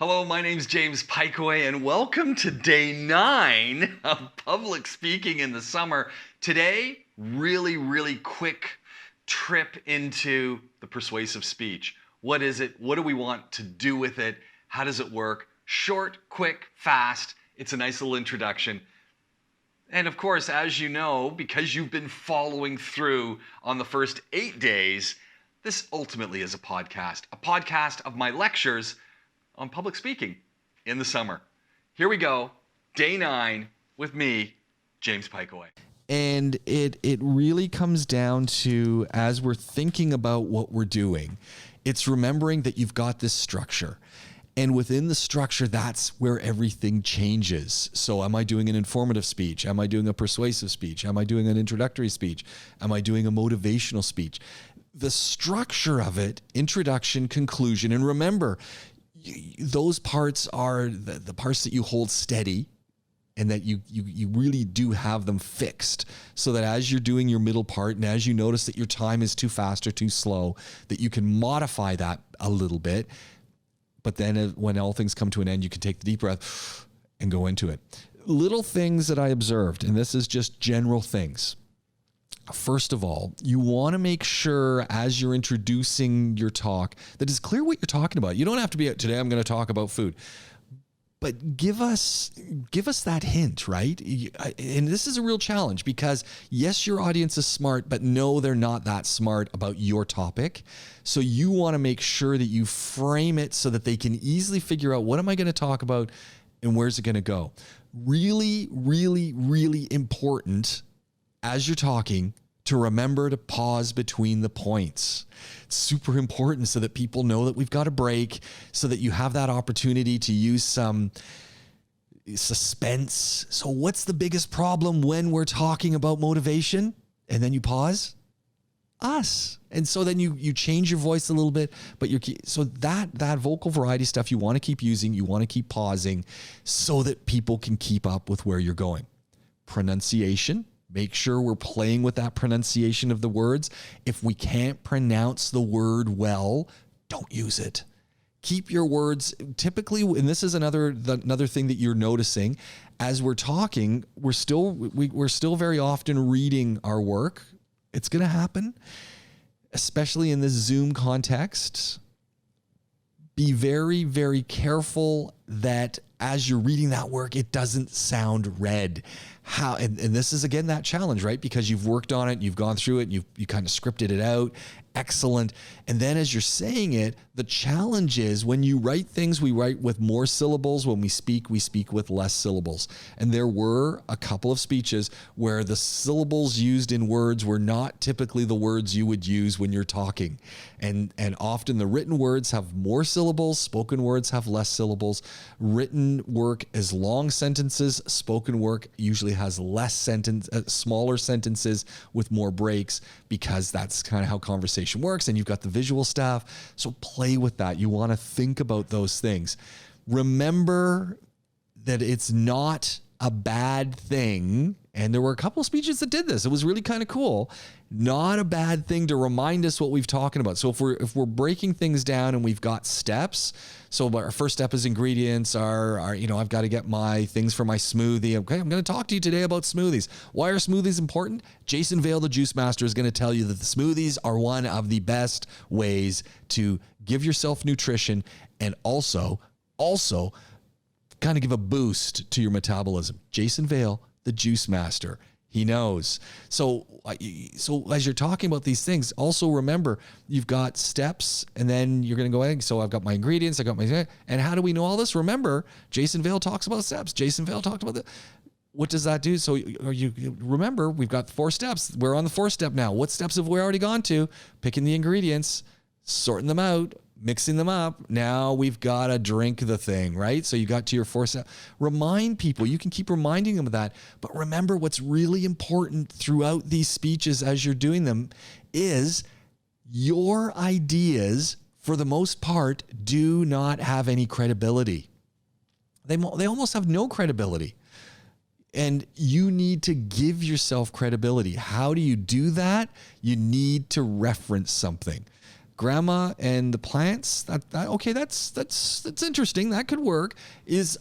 Hello, my name's James Pikeway, and welcome to day 9 of public speaking in the summer. Today, really quick trip into the persuasive speech. What is it? What do we want to do with it? How does it work? Short, quick, fast. It's a nice little introduction. And of course, as you know, because you've been following through on the first 8 days, this ultimately is a podcast of my lectures on public speaking in the summer. Here we go, day 9 with me, James Pikeway. And it really comes down to, as we're thinking about what we're doing, it's remembering that you've got this structure. And within the structure, that's where everything changes. So am I doing an informative speech? Am I doing a persuasive speech? Am I doing an introductory speech? Am I doing a motivational speech? The structure of it, introduction, conclusion, and remember, those parts are the parts that you hold steady and that you really do have them fixed, so that as you're doing your middle part and as you notice that your time is too fast or too slow, that you can modify that a little bit. But then when all things come to an end, you can take the deep breath and go into it. Little things that I observed, and this is just general things. First of all, you want to make sure as you're introducing your talk that it's clear what you're talking about. You don't have to be, today I'm going to talk about food, but give us that hint, right? And this is a real challenge because yes, your audience is smart, but no, they're not that smart about your topic. So you want to make sure that you frame it so that they can easily figure out, what am I going to talk about and where's it going to go? Really important as you're talking to remember to pause between the points. It's super important so that people know that we've got a break, so that you have that opportunity to use some suspense. So what's the biggest problem when we're talking about motivation? And then you pause? Us. And so then you change your voice a little bit, but so that vocal variety stuff you want to keep using, you want to keep pausing so that people can keep up with where you're going. Pronunciation. Make sure we're playing with that pronunciation of the words. If we can't pronounce the word well, don't use it. Keep your words typically, and this is another thing that you're noticing as we're talking, we're still very often reading our work. It's going to happen, especially in this Zoom context. Be very careful that as you're reading that work, it doesn't sound read. And this is, again, that challenge, right? Because you've worked on it, you've gone through it, you kind of scripted it out. Excellent. And then as you're saying it, the challenge is when you write things, we write with more syllables. When we speak with less syllables. And there were a couple of speeches where the syllables used in words were not typically the words you would use when you're talking. And often the written words have more syllables, spoken words have less syllables. Written work is long sentences, spoken work usually has smaller sentences with more breaks, because that's kind of how conversation works, and you've got the visual stuff. So play with that. You want to think about those things. Remember that it's not a bad thing. And there were a couple of speeches that did this. It was really kind of cool. Not a bad thing to remind us what we've talking about. So if we're breaking things down and we've got steps, so our first step is ingredients. I've got to get my things for my smoothie. Okay, I'm going to talk to you today about smoothies. Why are smoothies important? Jason Vale, the juice master, is going to tell you that the smoothies are one of the best ways to give yourself nutrition and also kind of give a boost to your metabolism. Jason Vale, the juice master. He knows. So as you're talking about these things, also remember you've got steps, and then you're going to go, so I've got my ingredients, and how do we know all this? Remember, Jason Vale talks about steps. Jason Vale talked about that. What does that do? So you remember, we've got 4 steps. We're on the 4th step now. What steps have we already gone to? Picking the ingredients, sorting them out, mixing them up. Now we've got to drink the thing, right? So you got to your 4th step. Remind people. You can keep reminding them of that. But remember, what's really important throughout these speeches as you're doing them is your ideas, for the most part, do not have any credibility. They almost have no credibility. And you need to give yourself credibility. How do you do that? You need to reference something. grandma and the plants, okay, that's interesting. That could work.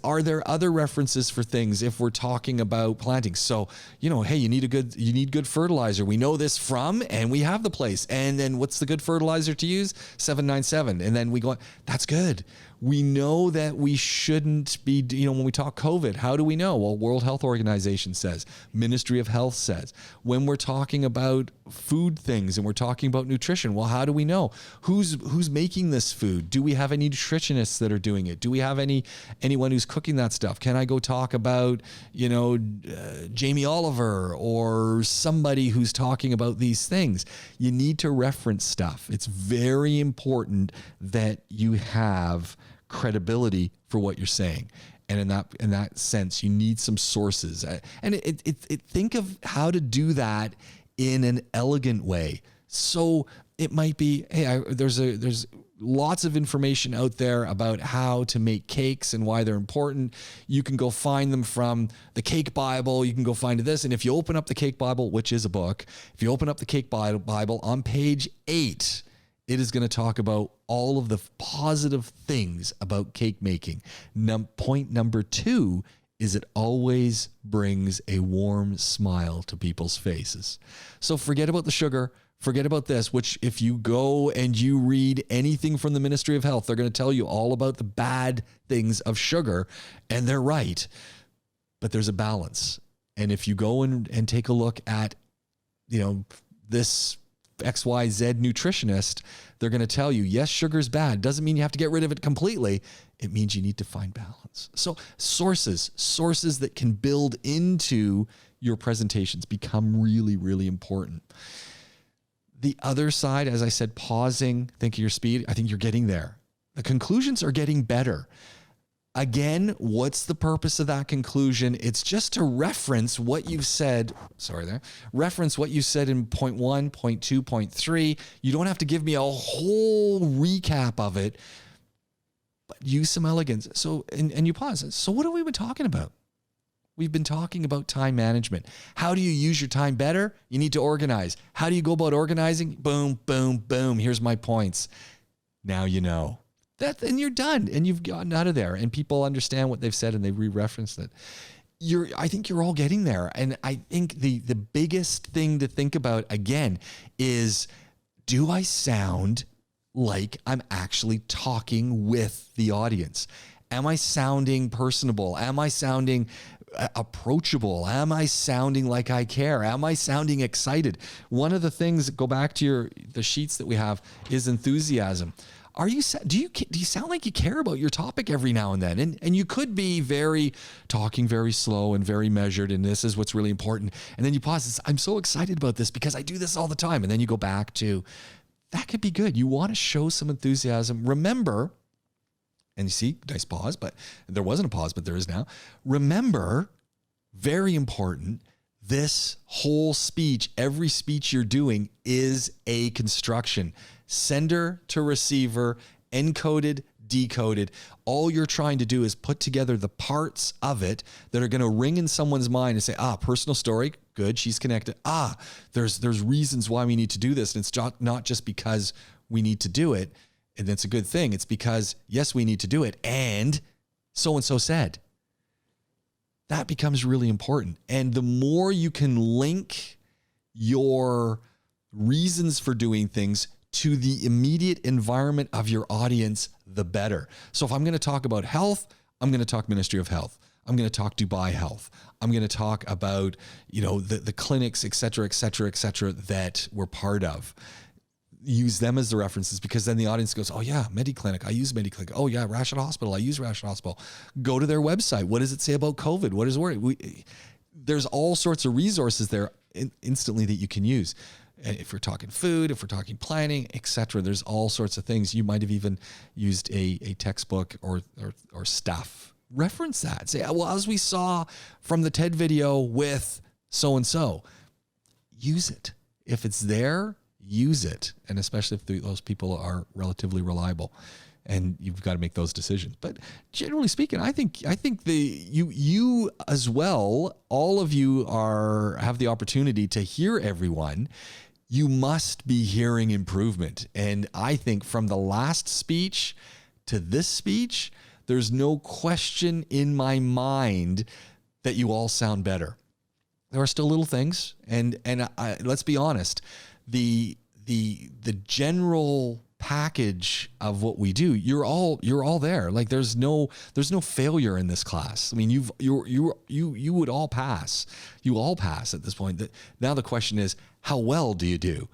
Are there other references for things if we're talking about planting? So, hey, you need good fertilizer. We know this from, and we have the place. And then what's the good fertilizer to use? 797. And then we go, that's good. We know that we shouldn't be, when we talk COVID, how do we know? Well, World Health Organization says, Ministry of Health says. When we're talking about food things and we're talking about nutrition, well, how do we know? Who's making this food? Do we have any nutritionists that are doing it? Do we have anyone who's cooking that stuff? Can I go talk about, Jamie Oliver or somebody who's talking about these things? You need to reference stuff. It's very important that you have credibility for what you're saying. And in that sense, you need some sources. And think of how to do that in an elegant way. So it might be, hey, there's lots of information out there about how to make cakes and why they're important. You can go find them from the Cake Bible. You can go find this. And if you open up the Cake Bible, which is a book, if you open up the Cake Bible on page 8, it is going to talk about all of the positive things about cake making. Point number 2 is it always brings a warm smile to people's faces. So forget about the sugar. Forget about this, which if you go and you read anything from the Ministry of Health, they're going to tell you all about the bad things of sugar, and they're right. But there's a balance. And if you go and take a look at, this XYZ nutritionist, they're going to tell you, yes, sugar's bad. Doesn't mean you have to get rid of it completely. It means you need to find balance. So sources that can build into your presentations become really, really important. The other side, as I said, pausing, think of your speed. I think you're getting there. The conclusions are getting better. Again, what's the purpose of that conclusion? It's just to reference what you've said. Reference what you said in point 1, point 2, point 3. You don't have to give me a whole recap of it, but use some elegance. So, and you pause. So what have we been talking about? We've been talking about time management. How do you use your time better? You need to organize. How do you go about organizing? Boom, boom, boom. Here's my points. Now you know. And you're done, and you've gotten out of there, and people understand what they've said, and they re-referenced it. I think you're all getting there, and I think the biggest thing to think about again is, do I sound like I'm actually talking with the audience? Am I sounding personable? Am I sounding approachable? Am I sounding like I care? Am I sounding excited? One of the things, go back to the sheets that we have, is enthusiasm. Do you sound like you care about your topic every now and then? And you could be talking very slow and very measured, and this is what's really important. And then you pause. I'm so excited about this because I do this all the time. And then you go back to, that could be good. You want to show some enthusiasm. Remember, and you see, nice pause, but there wasn't a pause, but there is now. Remember, very important, this whole speech, every speech you're doing is a construction. Sender to receiver, encoded, decoded. All you're trying to do is put together the parts of it that are going to ring in someone's mind and say, personal story, good, she's connected. There's reasons why we need to do this. And it's not just because we need to do it, and that's a good thing. It's because, yes, we need to do it, and so-and-so said. That becomes really important. And the more you can link your reasons for doing things to the immediate environment of your audience, the better. So if I'm going to talk about health, I'm going to talk Ministry of Health. I'm going to talk Dubai Health. I'm going to talk about, the clinics, et cetera, that we're part of. Use them as the references, because then the audience goes, oh yeah, MediClinic, I use MediClinic. Oh yeah, Rashid Hospital, I use Rashid Hospital. Go to their website. What does it say about COVID? What is it? There's all sorts of resources there instantly that you can use. If we're talking food, if we're talking planning, et cetera, there's all sorts of things. You might have even used a textbook or stuff. Reference that. Say, well, as we saw from the TED video with so-and-so, use it. If it's there, use it. And especially if those people are relatively reliable, and you've got to make those decisions. But generally speaking, I think you as well, all of you have the opportunity to hear everyone. you must be hearing improvement. And I think from the last speech to this speech, there's no question in my mind that you all sound better. There are still little things, and let's be honest, the general package of what we do, you're all there. Like there's no failure in this class. I mean, you would all pass. You all pass at this point. Now the question is, how well do you do?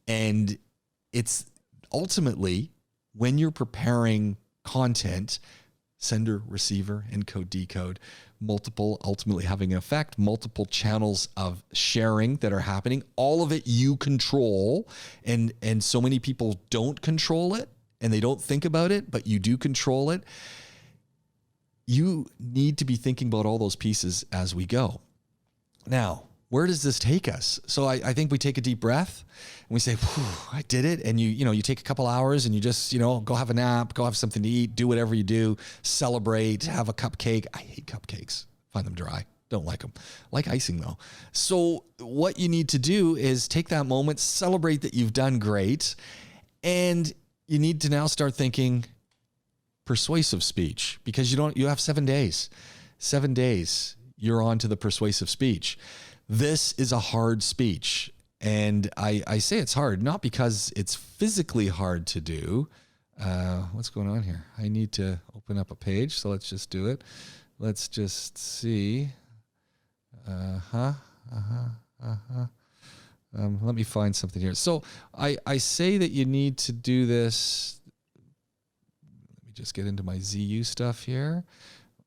And it's ultimately when you're preparing content, sender, receiver, encode, decode, multiple, ultimately having an effect, multiple channels of sharing that are happening, all of it you control. And so many people don't control it and they don't think about it, but you do control it. You need to be thinking about all those pieces as we go. Now, where does this take us? So I think we take a deep breath and we say, I did it. And you take a couple hours and you just, go have a nap, go have something to eat, do whatever you do, celebrate, have a cupcake. I hate cupcakes. Find them dry. Don't like them. Like icing though. So what you need to do is take that moment, celebrate that you've done great. And you need to now start thinking persuasive speech, because you have 7 days. 7 days, you're on to the persuasive speech. This is a hard speech. And I say it's hard, not because it's physically hard to do. What's going on here? I need to open up a page. So let's just do it. Let's just see. Let me find something here. So I say that you need to do this. Let me just get into my ZU stuff here,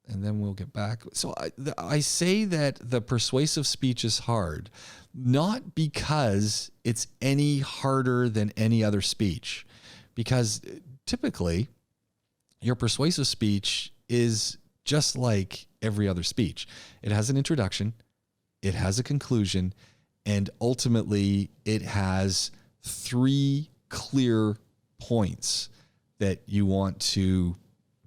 and then we'll get back. So I say that the persuasive speech is hard, not because it's any harder than any other speech, because typically your persuasive speech is just like every other speech. It has an introduction, it has a conclusion, and ultimately it has 3 clear points that you want to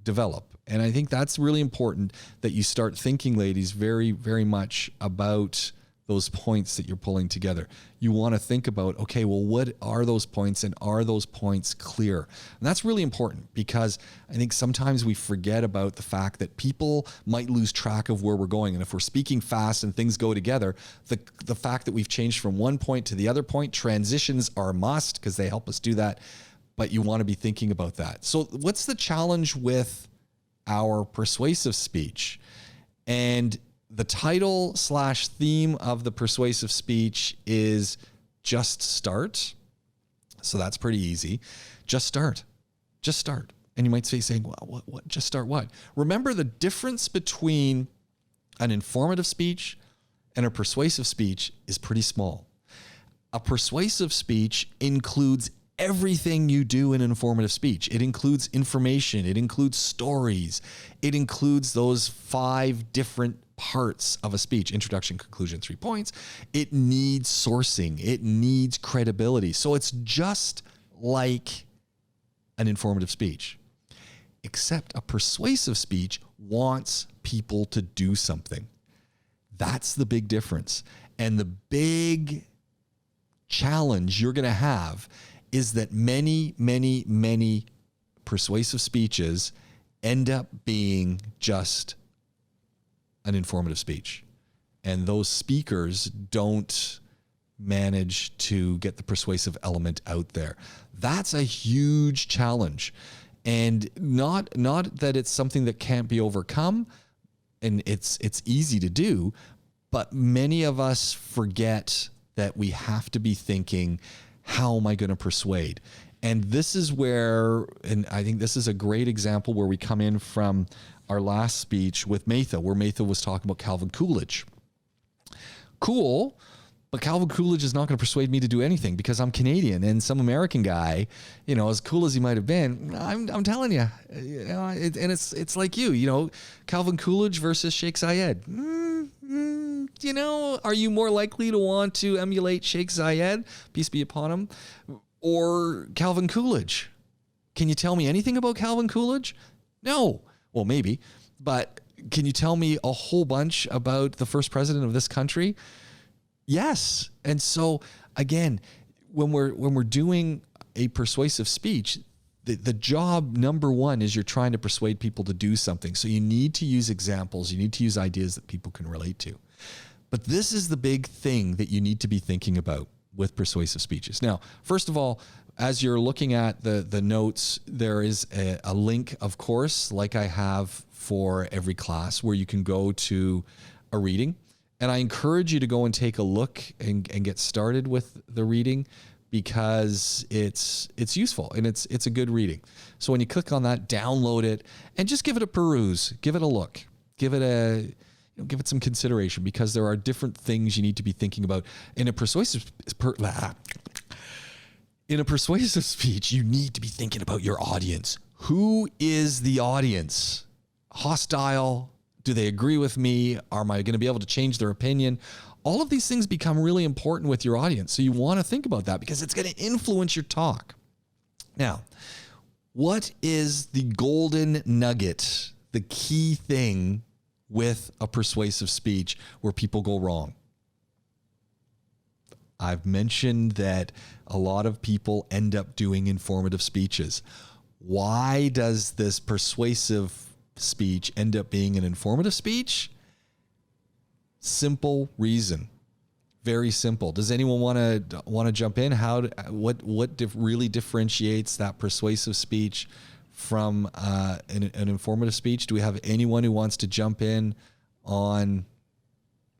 develop. And I think that's really important, that you start thinking, ladies, very, very much about those points that you're pulling together. You want to think about, okay, well, what are those points, and are those points clear? And that's really important, because I think sometimes we forget about the fact that people might lose track of where we're going. And if we're speaking fast and things go together, the fact that we've changed from one point to the other point, transitions are a must because they help us do that. But you want to be thinking about that. So what's the challenge with our persuasive speech? And the title / theme of the persuasive speech is just start. So that's pretty easy. Just start. Just start. And you might say, well, what? Just start what? Remember, the difference between an informative speech and a persuasive speech is pretty small. A persuasive speech includes everything you do in an informative speech. It includes information. It includes stories. It includes those 5 different parts of a speech: introduction, conclusion, 3 points. It needs sourcing. It needs credibility. So it's just like an informative speech, except a persuasive speech wants people to do something. That's the big difference. And the big challenge you're going to have is that many, many, many persuasive speeches end up being just an informative speech. And those speakers don't manage to get the persuasive element out there. That's a huge challenge. And not that it's something that can't be overcome, and it's easy to do, but many of us forget that we have to be thinking, how am I going to persuade? And this is where, and I think this is a great example where we come in from our last speech with Matha, where Matha was talking about Calvin Coolidge. Cool, but Calvin Coolidge is not going to persuade me to do anything because I'm Canadian, and some American guy, as cool as he might have been, I'm telling you, and it's like Calvin Coolidge versus Sheikh Zayed. Are you more likely to want to emulate Sheikh Zayed, peace be upon him, or Calvin Coolidge? Can you tell me anything about Calvin Coolidge? No. Well, maybe, but can you tell me a whole bunch about the first president of this country? Yes. And so again, when we're doing a persuasive speech, the job number one is you're trying to persuade people to do something. So you need to use examples. You need to use ideas that people can relate to. But this is the big thing that you need to be thinking about with persuasive speeches. Now, first of all, as you're looking at the notes, there is a link, of course, like I have for every class, where you can go to a reading. And I encourage you to go and take a look and get started with the reading, because it's useful and it's a good reading. So when you click on that, download it and just give it a peruse, give it a look, give it some consideration, because there are different things you need to be thinking about in a persuasive speech. You need to be thinking about your audience. Who is the audience? Hostile? Do they agree with me? Am I going to be able to change their opinion? All of these things become really important with your audience. So you want to think about that, because it's going to influence your talk. Now, what is the golden nugget, the key thing with a persuasive speech where people go wrong? I've mentioned that a lot of people end up doing informative speeches. Why does this persuasive speech end up being an informative speech? Simple reason. Very simple. Does anyone want to jump in? What really differentiates that persuasive speech from an informative speech? Do we have anyone who wants to jump in on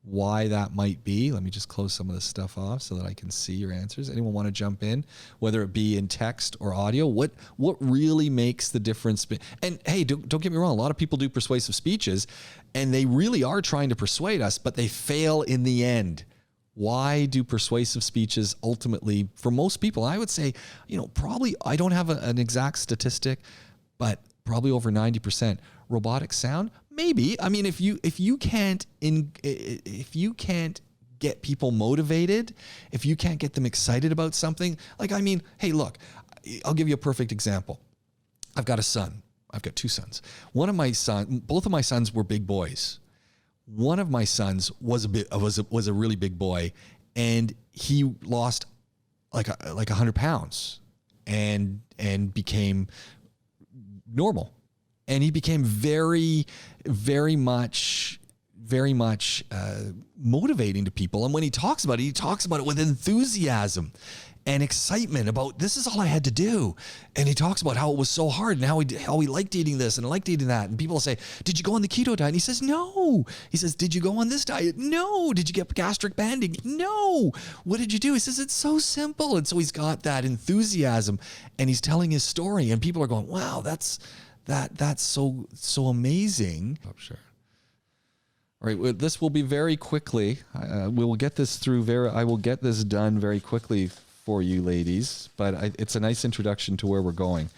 why that might be? Let me just close some of this stuff off so that I can see your answers. Anyone want to jump in, whether it be in text or audio? What really makes the difference? And hey, don't get me wrong. A lot of people do persuasive speeches and they really are trying to persuade us, but they fail in the end. Why do persuasive speeches ultimately, for most people, I would say, probably, I don't have an exact statistic, but probably over 90%. Robotic sound? Maybe. I mean, if you can't get people motivated, if you can't get them excited about something, hey, look, I'll give you a perfect example. I've got a son. I've got two sons. Both of my sons were big boys. One of my sons was a really big boy, and he lost like 100 pounds and became normal. And he became very, very much motivating to people. And when he talks about it with enthusiasm and excitement about, this is all I had to do. And he talks about how it was so hard and how he liked eating this and liked eating that. And people will say, did you go on the keto diet? And he says, no. He says, did you go on this diet? No. Did you get gastric banding? No. What did you do? He says, it's so simple. And so he's got that enthusiasm and he's telling his story and people are going, wow, that's so amazing. Oh, sure. All right, well, this will be very quickly. We will get this through. I will get this done very quickly for you, ladies. But it's a nice introduction to where we're going,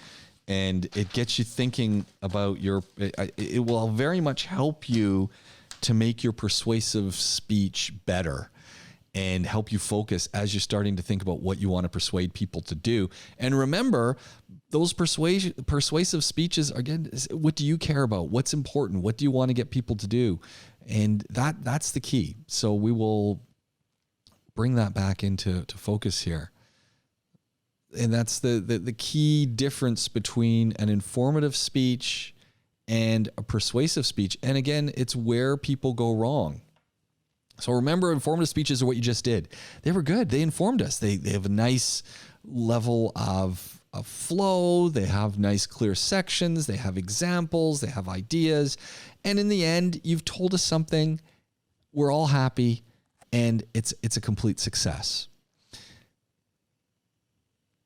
and it gets you thinking about it will very much help you to make your persuasive speech better and help you focus as you're starting to think about what you want to persuade people to do. And remember, those persuasive speeches, again, what do you care about? What's important? What do you want to get people to do? And that's the key. So we will bring that back into focus here. And that's the key difference between an informative speech and a persuasive speech. And again, it's where people go wrong. So remember, informative speeches are what you just did. They were good. They informed us. They have a nice level of flow. They have nice, clear sections. They have examples. They have ideas. And in the end, you've told us something. We're all happy, and it's a complete success.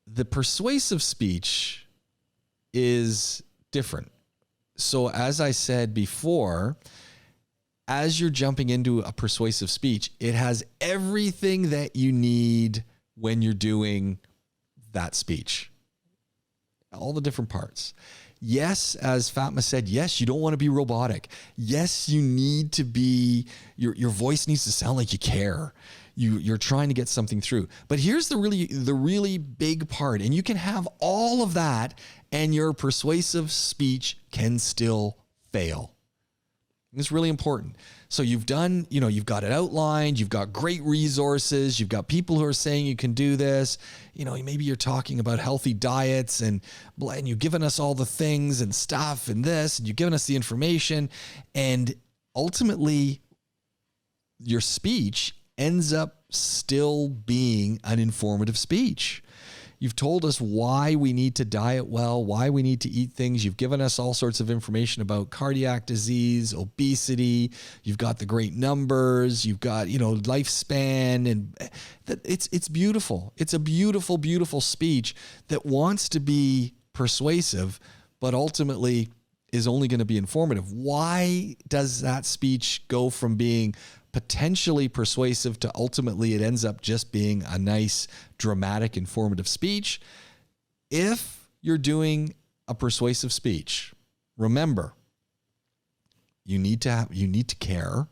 The persuasive speech is different. So as I said before, as you're jumping into a persuasive speech, it has everything that you need when you're doing that speech. All the different parts. Yes, as Fatma said, yes, you don't want to be robotic. Yes, you need to be, your voice needs to sound like you care. You're trying to get something through. But here's the really big part, and you can have all of that and your persuasive speech can still fail. It's really important. So you've done, you've got it outlined, you've got great resources, you've got people who are saying you can do this. Maybe you're talking about healthy diets and you've given us all the things and stuff and this, and you've given us the information. And ultimately, your speech ends up still being an informative speech. You've told us why we need to diet well, why we need to eat things. You've given us all sorts of information about cardiac disease, obesity. You've got the great numbers. You've got, lifespan, and it's beautiful. It's a beautiful, beautiful speech that wants to be persuasive, but ultimately is only going to be informative. Why does that speech go from being potentially persuasive to ultimately it ends up just being a nice, dramatic, informative speech? If you're doing a persuasive speech, remember, you need to care.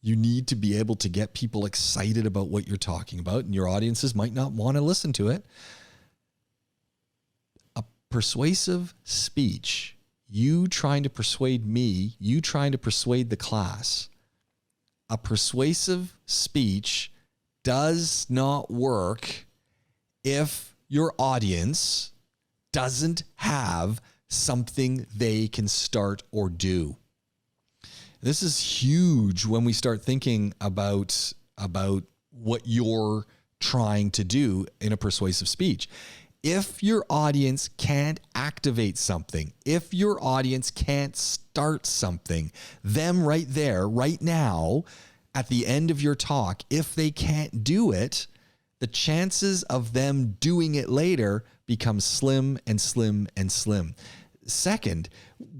You need to be able to get people excited about what you're talking about, and your audiences might not want to listen to it. A persuasive speech, you trying to persuade me, you trying to persuade the class, a persuasive speech does not work if your audience doesn't have something they can start or do. This is huge when we start thinking about what you're trying to do in a persuasive speech. If your audience can't activate something, if your audience can't start something, them right there, right now, at the end of your talk, if they can't do it, the chances of them doing it later become slim and slim and slim. Second,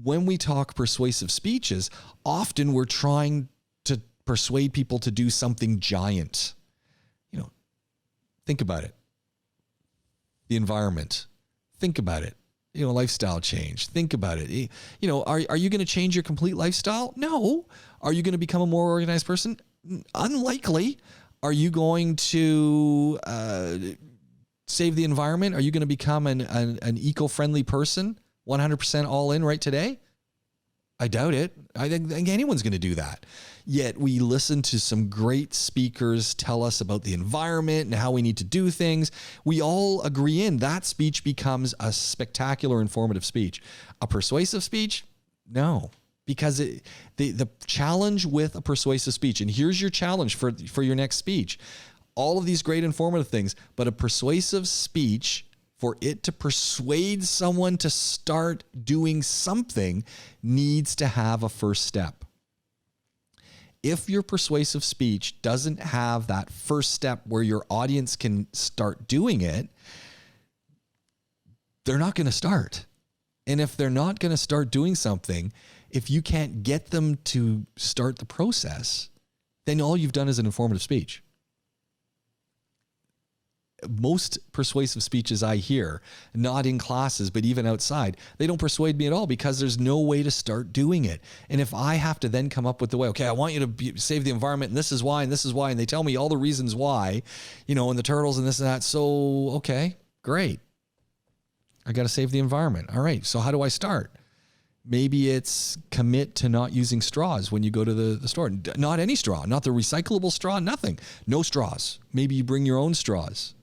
when we talk persuasive speeches, often we're trying to persuade people to do something giant. Think about it. The environment. Think about it. Lifestyle change. Think about it. Are you going to change your complete lifestyle? No. Are you going to become a more organized person? Unlikely. Are you going to save the environment? Are you going to become an eco-friendly person? 100% all in right today? I doubt it. I think anyone's going to do that. Yet we listen to some great speakers tell us about the environment and how we need to do things. We all agree in that speech becomes a spectacular, informative speech. A persuasive speech? No. Because the challenge with a persuasive speech, and here's your challenge for your next speech, all of these great informative things, but a persuasive speech, for it to persuade someone to start doing something, needs to have a first step. If your persuasive speech doesn't have that first step where your audience can start doing it, they're not going to start. And if they're not going to start doing something, if you can't get them to start the process, then all you've done is an informative speech. Most persuasive speeches I hear, not in classes, but even outside, they don't persuade me at all because there's no way to start doing it. And if I have to then come up with the way, okay, I want you to save the environment, and this is why, and this is why, and they tell me all the reasons why, and the turtles and this and that. So, okay, great. I got to save the environment. All right. So how do I start? Maybe it's commit to not using straws when you go to the store. Not any straw, not the recyclable straw, nothing. No straws. Maybe you bring your own straws.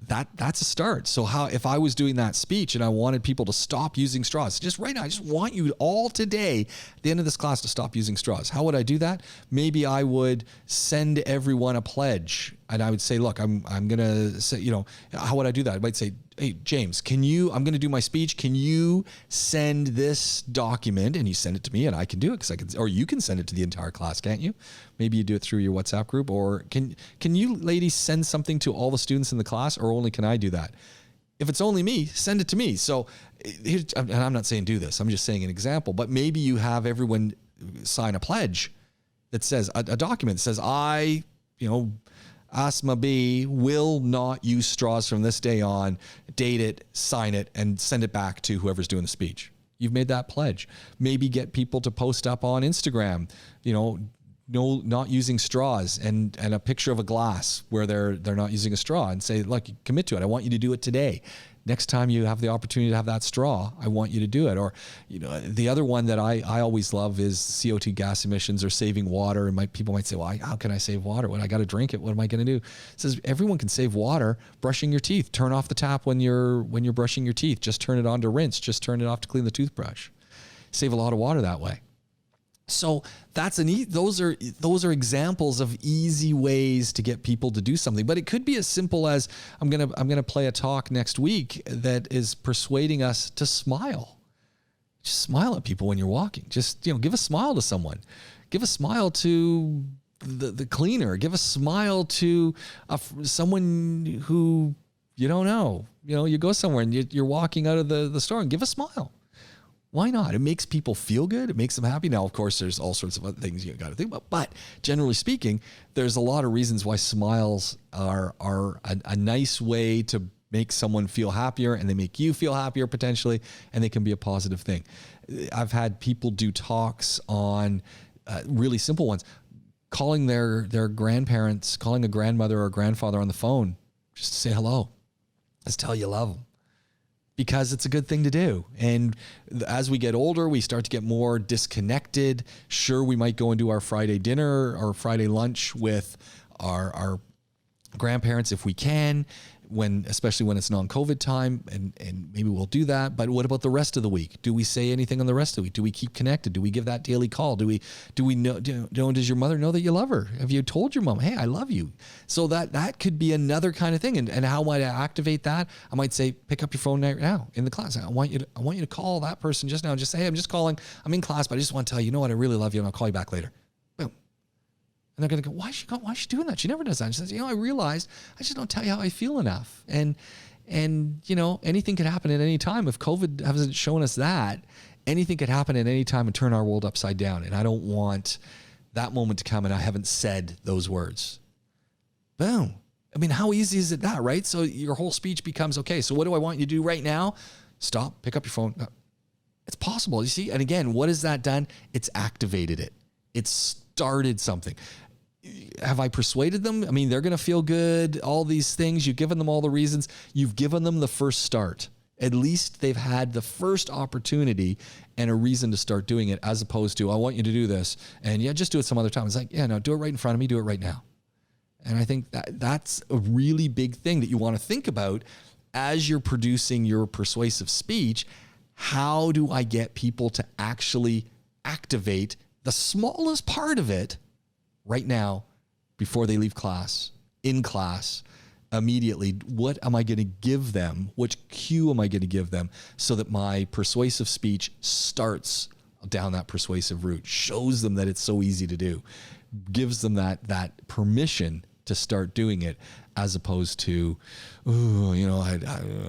That's a start. So if I was doing that speech and I wanted people to stop using straws, just right now, I just want you all today, at the end of this class, to stop using straws. How would I do that? Maybe I would send everyone a pledge, and I would say, look, I'm going to say, how would I do that? I might say, hey, James, I'm going to do my speech. Can you send this document? And you send it to me and I can do it or you can send it to the entire class, can't you? Maybe you do it through your WhatsApp group, or can you ladies send something to all the students in the class, or only can I do that? If it's only me, send it to me. So and I'm not saying do this, I'm just saying an example, but maybe you have everyone sign a pledge that says a document that says, I, Asma B will not use straws from this day on, date it, sign it, and send it back to whoever's doing the speech. You've made that pledge. Maybe get people to post up on Instagram, no, not using straws, and a picture of a glass where they're not using a straw, and say, look, commit to it. I want you to do it today. next time you have the opportunity to have that straw, I want you to do it. Or, the other one that I always love is CO2 gas emissions or saving water. And people might say, well, how can I save water? When I got to drink it, what am I going to do? It says everyone can save water brushing your teeth. Turn off the tap when you're brushing your teeth. Just turn it on to rinse. Just turn it off to clean the toothbrush. Save a lot of water that way. So those are examples of easy ways to get people to do something. But it could be as simple as I'm gonna play a talk next week that is persuading us to smile. Just smile at people when you're walking. Just give a smile to someone. Give a smile to the cleaner. Give a smile to someone who you don't know. You go somewhere and you're walking out of the store and give a smile. Why not? It makes people feel good. It makes them happy. Now, of course, there's all sorts of other things you got to think about. But generally speaking, there's a lot of reasons why smiles are a nice way to make someone feel happier, and they make you feel happier potentially, and they can be a positive thing. I've had people do talks on really simple ones, calling their grandparents, calling a grandmother or a grandfather on the phone, just to say hello, just tell you love them. Because it's a good thing to do. And as we get older, we start to get more disconnected. Sure, we might go and do our Friday dinner or Friday lunch with our grandparents if we can, especially when it's non-COVID time, and maybe we'll do that. But what about the rest of the week? Do we say anything on the rest of the week? Do we keep connected? Do we give that daily call? Do we know? Does your mother know that you love her? Have you told your mom, hey, I love you? So that could be another kind of thing. And how might I activate that? I might say, pick up your phone right now in the class. I want you to call that person just now and just say, hey, I'm just calling. I'm in class, but I just want to tell you, what, I really love you, and I'll call you back later. Boom. And they're going to go, why is she doing that? She never does that. And she says, I realized I just don't tell you how I feel enough. And anything could happen at any time. If COVID hasn't shown us that, anything could happen at any time and turn our world upside down. And I don't want that moment to come and I haven't said those words. Boom. I mean, how easy is it that, right? So your whole speech becomes, okay, so what do I want you to do right now? Stop, pick up your phone. It's possible, you see? And again, what has that done? It's activated it. It's started something. Have I persuaded them? I mean, they're going to feel good, all these things. You've given them all the reasons. You've given them the first start. At least they've had the first opportunity and a reason to start doing it, as opposed to, I want you to do this. And just do it some other time. It's like, no, do it right in front of me. Do it right now. And I think that's a really big thing that you want to think about as you're producing your persuasive speech. How do I get people to actually activate the smallest part of it right now before they leave class, in class, immediately? What am I going to give them? Which cue am I going to give them so that my persuasive speech starts down that persuasive route, shows them that it's so easy to do, gives them that permission to start doing it, as opposed to, it's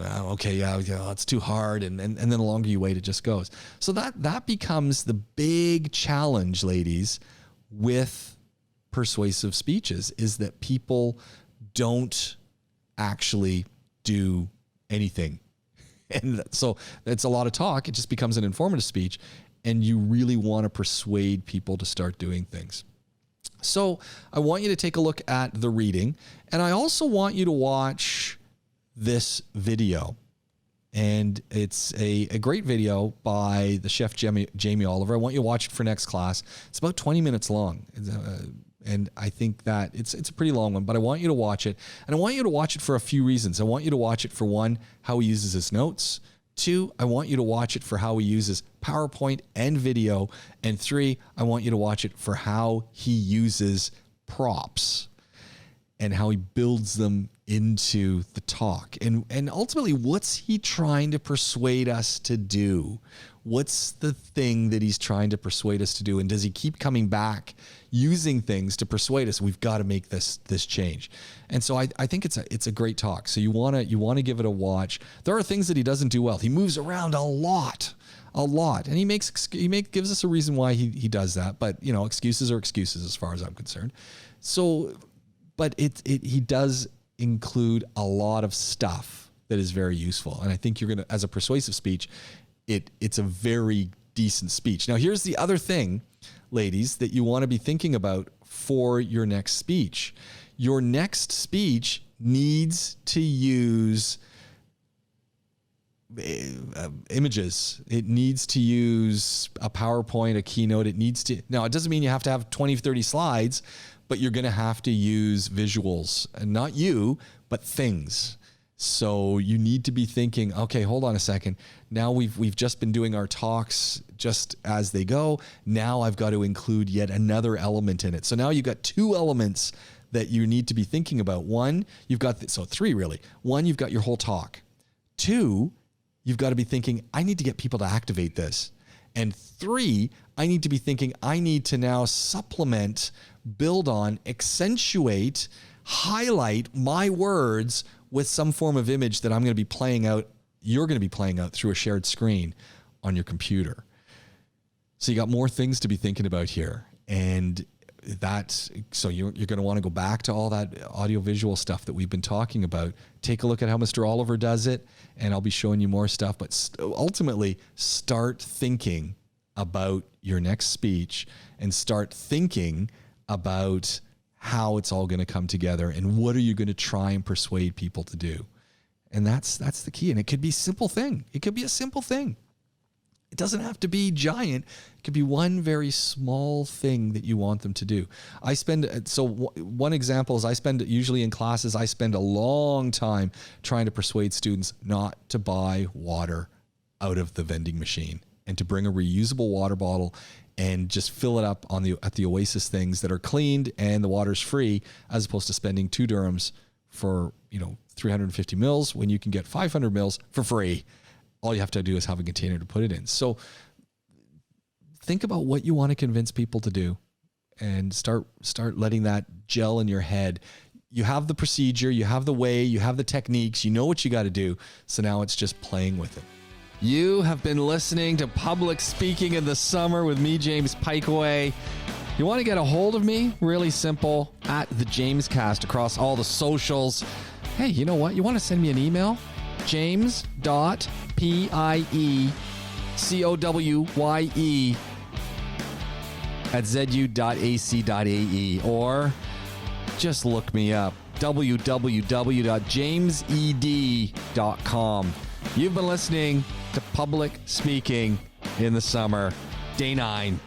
too hard. And then the longer you wait, it just goes. So that becomes the big challenge, ladies, with persuasive speeches, is that people don't actually do anything. And so it's a lot of talk. It just becomes an informative speech, and you really want to persuade people to start doing things. So I want you to take a look at the reading, and I also want you to watch this video. And it's a great video by the chef Jamie Oliver. I want you to watch it for next class. It's about 20 minutes long. And I think that it's a pretty long one, but I want you to watch it. And I want you to watch it for a few reasons. I want you to watch it for, one, how he uses his notes. 2, I want you to watch it for how he uses PowerPoint and video. And 3, I want you to watch it for how he uses props and how he builds them into the talk. And ultimately, what's he trying to persuade us to do? What's the thing that he's trying to persuade us to do? And does he keep coming back using things to persuade us? We've got to make this change. And so I think it's a great talk. So you want to give it a watch. There are things that he doesn't do well. He moves around a lot. And he gives us a reason why he does that. But excuses are excuses as far as I'm concerned. So, but he does include a lot of stuff that is very useful. And I think you're going to, as a persuasive speech, it's a very decent speech. Now, here's the other thing, ladies, that you want to be thinking about for your next speech. Your next speech needs to use images. It needs to use a PowerPoint, a keynote. It needs to, now it doesn't mean you have to have 20, 30 slides, but you're going to have to use visuals, and not you, but things. So you need to be thinking, okay, hold on a second. Now we've just been doing our talks just as they go. Now I've got to include yet another element in it. So now you've got two elements that you need to be thinking about. One, you've got, so three really. One, you've got your whole talk. Two, you've got to be thinking, I need to get people to activate this. And three, I need to be thinking, I need to now supplement, build on, accentuate, highlight my words with some form of image that I'm going to be playing out, you're going to be playing out through a shared screen on your computer. So you got more things to be thinking about here. And so you're going to want to go back to all that audiovisual stuff that we've been talking about. Take a look at how Mr. Oliver does it, and I'll be showing you more stuff. But ultimately, start thinking about your next speech and start thinking about how it's all going to come together and what are you going to try and persuade people to do. And that's the key. And it could be a simple thing. It could be a simple thing. It doesn't have to be giant. It could be one very small thing that you want them to do. One example is usually in classes, I spend a long time trying to persuade students not to buy water out of the vending machine and to bring a reusable water bottle and just fill it up at the Oasis things that are cleaned and the water's free, as opposed to spending 2 dirhams for 350 mils when you can get 500 mils for free. All you have to do is have a container to put it in. So think about what you want to convince people to do and start letting that gel in your head. You have the procedure, you have the way, you have the techniques, you know what you got to do. So now it's just playing with it. You have been listening to Public Speaking in the Summer with me, James Pikeway. You want to get a hold of me? Really simple, at the Jamescast across all the socials. Hey, you know what? You want to send me an email? james.piekcowye@zu.ac.ae, or just look me up, www.jamesed.com. You've been listening to Public Speaking in the Summer, Day 9.